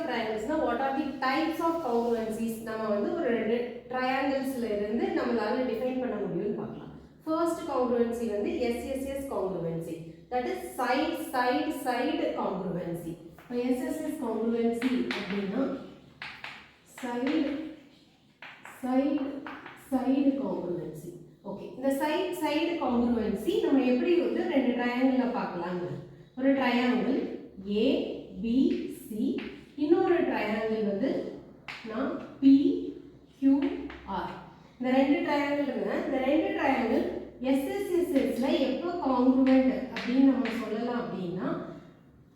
triangles na what are the types of congruencies நம்ம வந்து ஒரு ரெண்டு trianglesல இருந்து நம்மளால டிஃபைன் பண்ண முடியும்னு பார்க்கலாம். First congruency வந்து SSS congruency, that is side side side congruency. SSS congruency அப்படின்னா side side side congruency. Okay, இந்த side side congruency நம்ம எப்படி வந்து ரெண்டு ட்ரையாங்கிள்ல பார்க்கலாம்ங்க. ஒரு ட்ரையாங்கிள் A B C, இன்னொரு ட்ரையாங்கிள் வந்து நான் P Q R. இந்த ரெண்டு ட்ரையாங்கிள்ங்க, இந்த ரெண்டு ட்ரையாங்கிள் SSSல எப்போ காங்க்ரூவென்ட் அப்படின்னு நம்ம சொல்லலாம் அப்படின்னா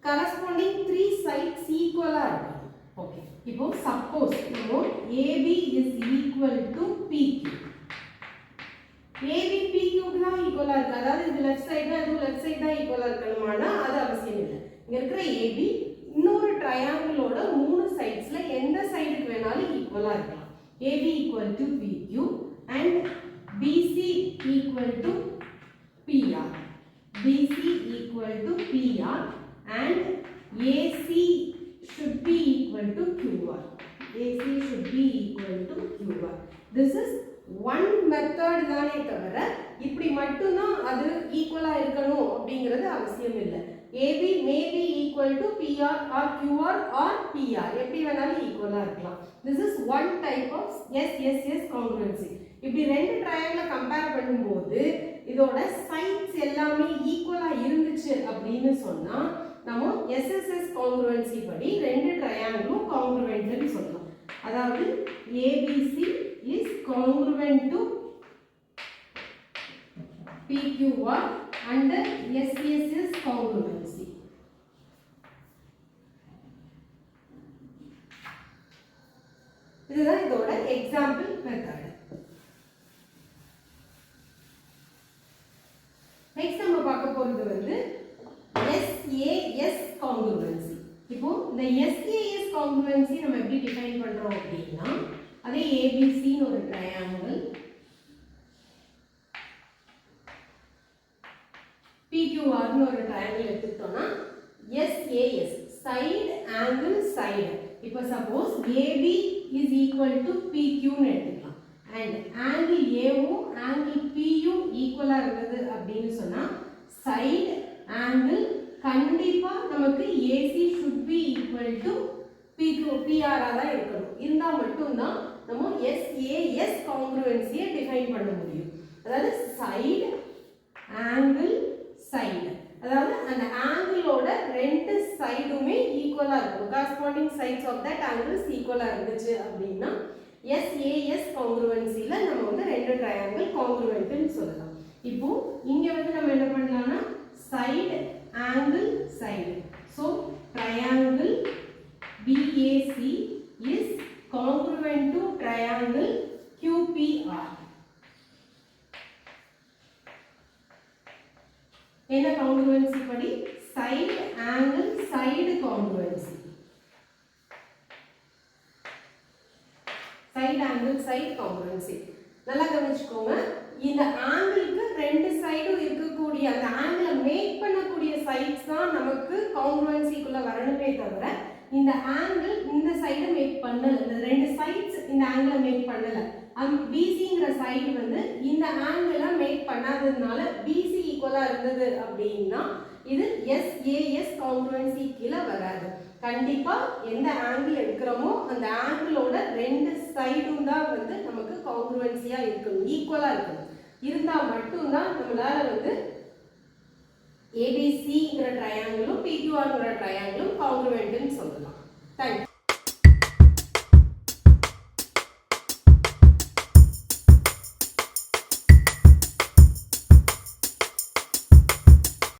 கரஸ்பாண்டிங் 3 sides ஈக்குவலா இருக்கும். ஓகே, இப்போ சப்போஸ் நம்ம AB is equal to PQ, AB PQ க்கு தான் ஈக்குவலா இருக்கு, அதாவது இது லெஃப்ட் சைடு அது லெஃப்ட் சைடு தான் ஈக்குவலா இருக்கணுமானா அது அவசியம் இல்லை. இங்க இருக்கிற AB இன்னொரு ட்ரையாங்கிளோட மூணு சைட்ஸ்ல எந்த சைடுக்கு வேணாலும் ஈக்குவலா இருக்கலாம். AB equal to PQ and BC equal to PR, BC equal to PR and AC should be equal to QR, AC should be equal to QR. This is one method தானே தவிர இப்படி மட்டும் தான் அது ஈக்குவலா இருக்கணும் அப்படிங்கிறது அவசியம் இல்லை. AB may be equal to PR or QR or PR, எப்படி வேணாலும் ஈக்குவலா இருக்கலாம். This is one type of SSS congruency. இப்படி ரெண்டு ட்ரையாங்கிளை கம்பேர் பண்ணும்போது இதோட சைட்ஸ் எல்லாமே ஈக்குவலா இருந்துச்சு அப்படின்னு சொன்னா நம்ம SSS congruency படி ரெண்டு ட்ரையாங்கிளும் காங்க்ரூவென்ட்னு சொல்லலாம். அதாவது ABC is congruent to PQR under SSS congruency. இதுதான் இதோட எக்ஸாம்பிள் மெத்தட். நெக்ஸ்ட் நம்ம பார்க்க போறது வந்து SAS congruency. இப்போ இந்த SAS congruency நம்ம எப்படி டிஃபைன் பண்றோம் அப்படின்னா அதே ABC ன்னு ஒரு ட்ரையாங்கிள் PQR ன்னு ஒரு ட்ரையாங்கிள் எடுத்துட்டோம்னா SAS side angle side. இப்போ suppose AB is equal to PQ ன்னு எடுத்துக்கலாம் and angle AO angle PU ஈக்குவலா இருக்குது அப்படின்னு சொன்னா side angle கண்டிப்பா நமக்கு AC should be equal to PQ PR தான் இருக்கணும். இருந்தா மட்டும் தான் நம்ம SAS congruency டிஃபைன் பண்ண முடியும். அதாவது side angle side, அதாவது அந்த ஆங்கிளோட ரெண்டு சைடுமே ஈக்குவலா இருக்கும். corresponding sides of that angles ஈக்குவலா இருந்துச்சு அப்படின்னா SAS congruencyல நம்ம வந்து ரெண்டு ட்ரையாங்கிள் காங்க்ரூவென்ட்னு சொல்லலாம். இப்போ இங்க வந்து நம்ம என்ன பண்ணலாம்னா side angle side, so triangle BAC is congruent to triangle QPR. என்ன congruency படி side angle side congruency, side angle side congruency. நல்லா கவனிச்சுக்கோங்க, இந்த ஆங்கிளுக்கு ரெண்டு சைடும் இருக்கக்கூடிய அந்த ஆங்கிளை மேக் பண்ணக்கூடிய சைட்ஸ் தான் நமக்கு காங்க்ரூவன்சிக்குள்ள வரணுமே தவிர இந்த ஆங்கிள் இந்த சைடை மேக் பண்ணல, இந்த ரெண்டு சைட்ஸ் இந்த ஆங்கிளை மேக் பண்ணல. BCங்கிற சைடு வந்து இந்த ஆங்கிளை மேக் பண்ணாததுனால BC ஈக்குவலா இருந்தது அப்படின்னா இது SAS காங்க்ரூவன்சி கீழே வராது. கண்டிப்பா எந்த ஆங்கிள் எடுக்கிறோமோ அந்த ஆங்கிளோட ரெண்டு சைடும் தான் வந்து நமக்கு காங்க்ரூவன்சியா இருக்கணும், ஈக்குவலா இருக்கணும். இருந்தா மட்டும்தான் நம்மளால வந்து ABCங்கிற ட்ரையாங்கிளும் PQRங்கிற ட்ரையாங்கிளும் காங்க்ரூவென்ட்னு சொல்லலாம். தேங்க்யூ.